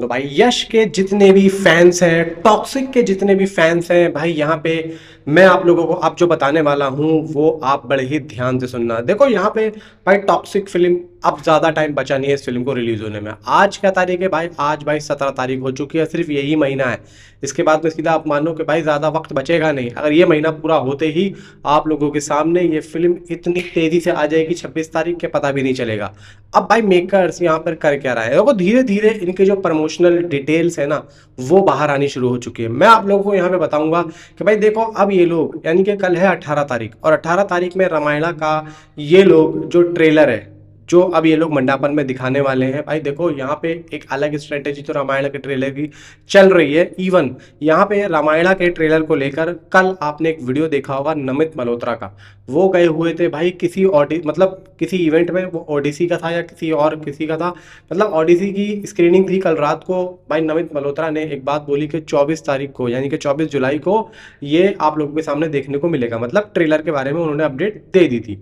तो भाई यश के जितने भी फैंस हैं, टॉक्सिक के जितने भी फैंस हैं भाई, यहाँ पे मैं आप लोगों को अब जो बताने वाला हूँ वो आप बड़े ही ध्यान से सुनना। देखो यहाँ पे भाई टॉक्सिक फिल्म, अब ज़्यादा टाइम बचा नहीं है इस फिल्म को रिलीज होने में। आज क्या तारीख है भाई? आज भाई 17 तारीख हो चुकी है, सिर्फ यही महीना है। इसके बाद में सीधा आप मानो कि भाई ज़्यादा वक्त बचेगा नहीं। अगर ये महीना पूरा होते ही आप लोगों के सामने ये फिल्म इतनी तेज़ी से आ जाएगी 26 तारीख के, पता भी नहीं चलेगा। अब भाई मेकर्स यहाँ पर कर क्या रहा है? देखो धीरे धीरे इनके जो प्रमोशनल डिटेल्स है ना, वो बाहर आनी शुरू हो चुकी है। मैं आप लोगों को यहाँ पे बताऊंगा कि भाई देखो, अब ये लोग, यानी कि कल है 18 तारीख, और 18 तारीख में रामायणा का ये लोग जो ट्रेलर है, जो अब ये लोग मंडापन में दिखाने वाले हैं, भाई देखो यहाँ पे एक अलग स्ट्रेटेजी तो रामायण के ट्रेलर की चल रही है। इवन यहाँ पे रामायणा के ट्रेलर को लेकर कल आपने एक वीडियो देखा होगा नमित मल्होत्रा का। वो गए हुए थे भाई किसी मतलब किसी इवेंट में, वो ओडिसी का था या किसी का था, मतलब ओडिसी की स्क्रीनिंग थी कल रात को। भाई नमित मल्होत्रा ने एक बात बोली कि 24 तारीख को, यानी कि 24 जुलाई को ये आप लोगों के सामने देखने को मिलेगा। मतलब ट्रेलर के बारे में उन्होंने अपडेट दे दी थी।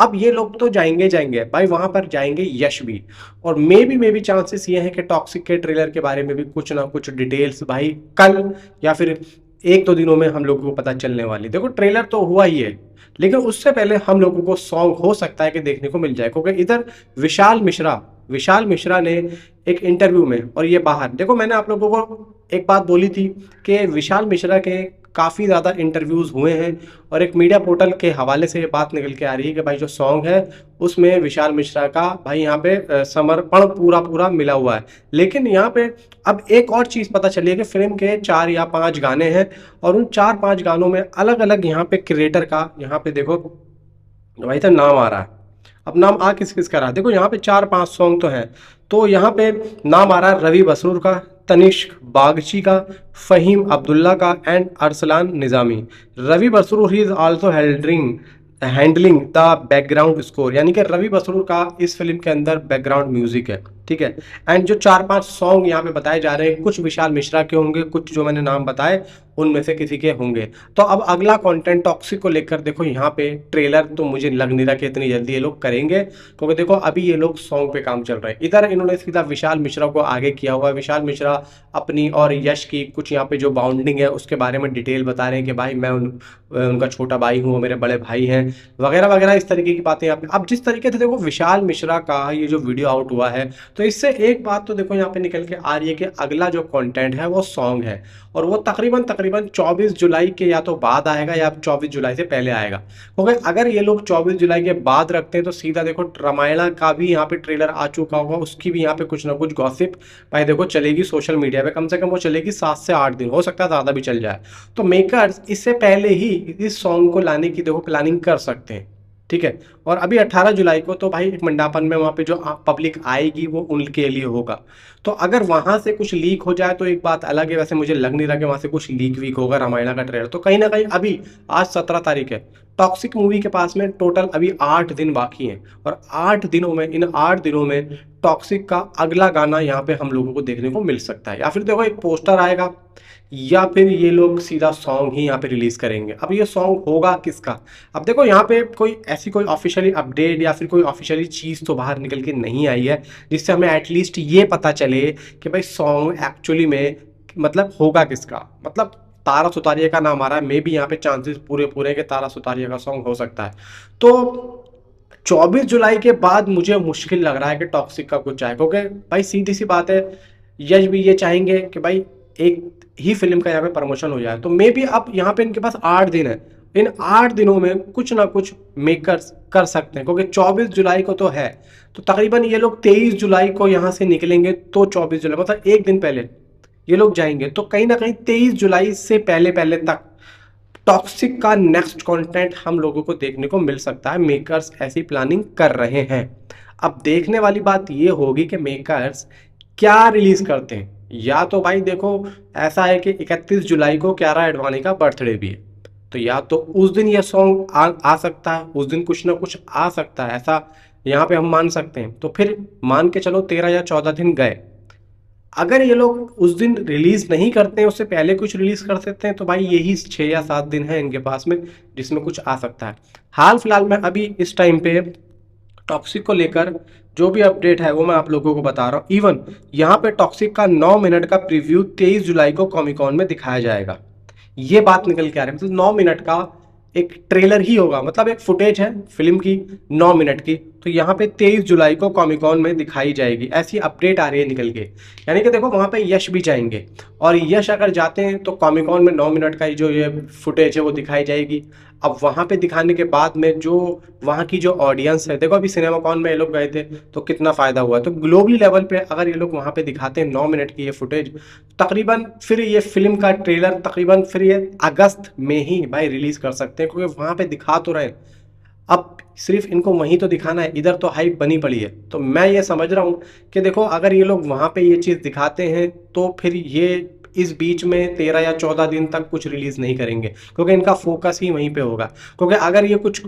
अब ये लोग तो जाएंगे जाएंगे भाई, वहां पर जाएंगे यश भी। और मे बी चांसेस ये हैं कि टॉक्सिक के ट्रेलर के बारे में भी कुछ ना कुछ डिटेल्स भाई कल या फिर एक दो दिनों में हम लोगों को पता चलने वाली। देखो ट्रेलर तो हुआ ही है, लेकिन उससे पहले हम लोगों को सॉन्ग हो सकता है कि देखने को मिल जाए, क्योंकि इधर विशाल मिश्रा ने एक इंटरव्यू में, और ये बाहर देखो, मैंने आप लोगों को एक बात बोली थी कि विशाल मिश्रा के काफ़ी ज़्यादा इंटरव्यूज़ हुए हैं, और एक मीडिया पोर्टल के हवाले से ये बात निकल के आ रही है कि भाई जो सॉन्ग है उसमें विशाल मिश्रा का भाई यहाँ पे समर्पण पूरा पूरा मिला हुआ है। लेकिन यहाँ पे अब एक और चीज़ पता चली है कि फिल्म के 4 या 5 गाने हैं, और उन 4-5 गानों में अलग अलग यहाँ पे क्रिएटर का, यहाँ पे देखो भाई तो नाम आ रहा है। अब नाम आ किस किस का रहा है? देखो यहाँ पे 4-5 सॉन्ग तो हैं, तो यहाँ पे नाम आ रहा है रवि बसरूर का, तनिष्क बागची का, फ़हीम अब्दुल्ला का एंड Arsalan Nizami. Ravi Basrur he is also handling the background score, यानी कि रवि बसरूर का इस फिल्म के अंदर बैकग्राउंड म्यूजिक है, ठीक है। एंड जो 4-5 सॉन्ग यहाँ पे बताए जा रहे हैं, कुछ विशाल मिश्रा के होंगे, कुछ जो मैंने नाम बताए उनमें से किसी के होंगे। तो अब अगला कंटेंट टॉक्सिक को लेकर देखो, यहाँ पे ट्रेलर तो मुझे लग नहीं रहा कि इतनी जल्दी ये लोग करेंगे, क्योंकि देखो अभी ये लोग सॉन्ग पे काम चल रहा है। इधर इन्होंने सीधा विशाल मिश्रा को आगे किया हुआ है। विशाल मिश्रा अपनी और यश की कुछ यहाँ पे जो बाउंडिंग है उसके बारे में डिटेल बता रहे हैं कि भाई मैं उनका छोटा भाई हूँ, मेरे बड़े भाई हैं, वगैरह वगैरह, इस तरीके की बातें यहाँ पे। अब जिस तरीके से देखो विशाल मिश्रा का ये जो वीडियो आउट हुआ है, तो इससे एक बात तो देखो यहाँ पे निकल के आ रही है कि अगला जो कंटेंट है वो सॉन्ग है, और वो तकरीबन 24 जुलाई के या तो बाद आएगा या 24 जुलाई से पहले आएगा। क्योंकि अगर ये लोग 24 जुलाई के बाद रखते हैं तो सीधा देखो रामायणा का भी यहाँ पे ट्रेलर आ चुका होगा, उसकी भी यहाँ पे कुछ ना कुछ गॉसिप भाई देखो चलेगी सोशल मीडिया पे। कम से कम वो चलेगी 7 से 8 दिन, हो सकता है ज़्यादा भी चल जाए। तो मेकर्स इससे पहले ही इस सॉन्ग को लाने की देखो प्लानिंग कर सकते हैं, ठीक है। और अभी 18 जुलाई को तो भाई एक मंडापन में वहाँ पे जो पब्लिक आएगी वो उनके लिए होगा। तो अगर वहाँ से कुछ लीक हो जाए तो एक बात अलग है, वैसे मुझे लग नहीं रहा कि वहाँ से कुछ लीक वीक होगा रामायणा का ट्रेलर। तो कहीं ना कहीं अभी आज 17 तारीख है, टॉक्सिक मूवी के पास में टोटल अभी 8 दिन बाकी हैं, और 8 दिनों में, इन 8 दिनों में टॉक्सिक का अगला गाना यहाँ पे हम लोगों को देखने को मिल सकता है, या फिर देखो एक पोस्टर आएगा, या फिर ये लोग सीधा सॉन्ग ही यहाँ पे रिलीज करेंगे। अब ये सॉन्ग होगा किसका? अब देखो यहाँ पे कोई ऑफिशियली अपडेट या फिर कोई ऑफिशियली चीज़ तो बाहर निकल के नहीं आई है जिससे हमें एटलीस्ट ये पता चले कि भाई सॉन्ग एक्चुअली में मतलब होगा किसका। मतलब तारा सुतारिया का नाम आ रहा है, मे बी यहाँ पे चांसेस पूरे पूरे कि तारा सुतारिया का सॉन्ग हो सकता है। तो 24 जुलाई के बाद मुझे मुश्किल लग रहा है कि टॉक्सिक का कुछ आए, क्योंकि भाई सीधी सी बात है, यश भी ये चाहेंगे कि भाई एक ही फिल्म का यहाँ पे प्रमोशन हो जाए। तो मे बी अब यहाँ पे इनके पास 8 दिन है, इन 8 दिनों में कुछ ना कुछ मेकर्स कर सकते हैं, क्योंकि 24 जुलाई को तो है, तो तकरीबन ये लोग 23 जुलाई को यहाँ से निकलेंगे, तो 24 जुलाई मतलब एक दिन पहले ये लोग जाएंगे। तो कहीं ना कहीं 23 जुलाई से पहले पहले तक टॉक्सिक का नेक्स्ट कंटेंट हम लोगों को देखने को मिल सकता है। मेकर्स ऐसी प्लानिंग कर रहे हैं। अब देखने वाली बात ये होगी कि मेकर्स क्या रिलीज करते हैं। या तो भाई देखो ऐसा है कि 31 जुलाई को कियारा एडवाणी का बर्थडे भी है, तो या तो उस दिन ये सॉन्ग आ सकता है, उस दिन कुछ ना कुछ आ सकता है, ऐसा यहाँ पे हम मान सकते हैं। तो फिर मान के चलो 13 या 14 दिन गए। अगर ये लोग उस दिन रिलीज नहीं करते हैं, उससे पहले कुछ रिलीज कर सकते हैं, तो भाई यही 6 या 7 दिन है इनके पास में जिसमें कुछ आ सकता है। हाल फिलहाल में अभी इस टाइम पे टॉक्सिक को लेकर जो भी अपडेट है वो मैं आप लोगों को बता रहा हूँ। इवन यहाँ पे टॉक्सिक का 9 मिनट का प्रीव्यू 23 जुलाई को कॉमिकॉन में दिखाया जाएगा। ये बात निकल के आ रही है, मतलब 9 मिनट का एक ट्रेलर ही होगा, मतलब एक फुटेज है फिल्म की 9 मिनट की, तो यहाँ पे 23 जुलाई को कॉमिकॉन में दिखाई जाएगी, ऐसी अपडेट आ रही है निकल के। यानी कि देखो वहाँ पे यश भी जाएंगे, और यश अगर जाते हैं तो कॉमिकॉन में 9 मिनट का जो ये फुटेज है वो दिखाई जाएगी। अब वहाँ पे दिखाने के बाद में जो वहाँ की जो ऑडियंस है, देखो अभी सिनेमाकॉन में ये लोग गए थे तो कितना फ़ायदा हुआ, तो ग्लोबली लेवल पे अगर ये लोग वहाँ पे दिखाते हैं 9 मिनट की ये फुटेज, तकरीबन फिर ये फिल्म का ट्रेलर तकरीबन फिर ये अगस्त में ही भाई रिलीज़ कर सकते हैं, क्योंकि वहाँ पे दिखा तो रहे हैं। अब सिर्फ इनको वहीं तो दिखाना है, इधर तो हाइप बनी पड़ी है। तो मैं ये समझ रहा हूँ कि देखो अगर ये लोग वहाँ पे ये चीज़ दिखाते हैं तो फिर ये इस बीच में 13 या 14 दिन तक कुछ रिलीज़ नहीं करेंगे, क्योंकि इनका फोकस ही वहीं पे होगा। क्योंकि अगर ये कुछ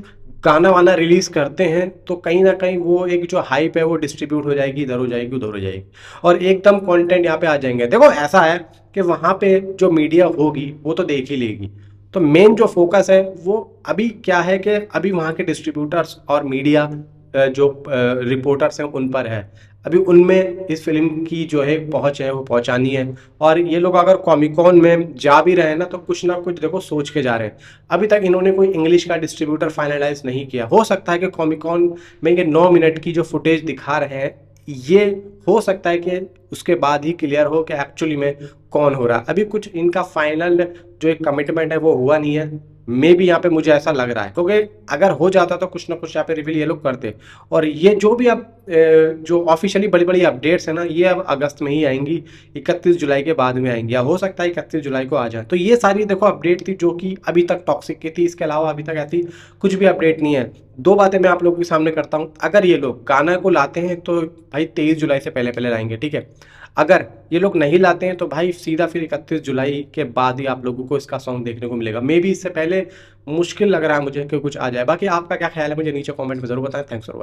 गाना वाना रिलीज़ करते हैं तो कहीं ना कहीं वो एक जो हाइप है वो डिस्ट्रीब्यूट हो जाएगी, इधर हो जाएगी उधर हो जाएगी, और एकदम कंटेंट यहाँ पे आ जाएंगे। देखो ऐसा है कि वहाँ पे जो मीडिया होगी वो तो देख ही लेगी, तो मेन जो फोकस है वो अभी क्या है कि अभी वहाँ के डिस्ट्रीब्यूटर्स और मीडिया जो रिपोर्टर्स हैं उन पर है। अभी उनमें इस फिल्म की जो है पहुंच है वो पहुंचानी है। और ये लोग अगर कॉमिकॉन में जा भी रहे हैं ना तो कुछ ना कुछ देखो सोच के जा रहे हैं। अभी तक इन्होंने कोई इंग्लिश का डिस्ट्रीब्यूटर फाइनलाइज नहीं किया। हो सकता है कि कॉमिकॉन में ये 9 मिनट की जो फुटेज दिखा रहे हैं ये हो सकता है कि उसके बाद ही क्लियर हो कि एक्चुअली में कौन हो रहा है। अभी कुछ इनका फाइनल जो एक कमिटमेंट है वो हुआ नहीं है। मे भी यहाँ पे मुझे ऐसा लग रहा है, क्योंकि अगर हो जाता तो कुछ ना कुछ यहाँ पे रिवील ये लोग करते। और ये जो भी अब जो ऑफिशियली बड़ी बड़ी अपडेट्स है ना ये अब अगस्त में ही आएंगी, 31 जुलाई के बाद में आएंगी, या हो सकता है 31 जुलाई को आ जाए। तो ये सारी देखो अपडेट थी जो कि अभी तक टॉक्सिक की थी, इसके अलावा अभी तक ऐसी कुछ भी अपडेट नहीं है। दो बातें मैं आप लोगों के सामने करता हूँ। अगर ये लोग गाना को लाते हैं तो भाई 23 जुलाई से पहले पहले लाएंगे, ठीक है। अगर ये लोग नहीं लाते हैं तो भाई सीधा फिर 31 जुलाई के बाद ही आप लोगों को इसका सॉन्ग देखने को मिलेगा। मे बी इससे पहले मुश्किल लग रहा है मुझे कि कुछ आ जाए। बाकी आपका क्या ख्याल है मुझे नीचे कमेंट में जरूर बताएं। Thanks for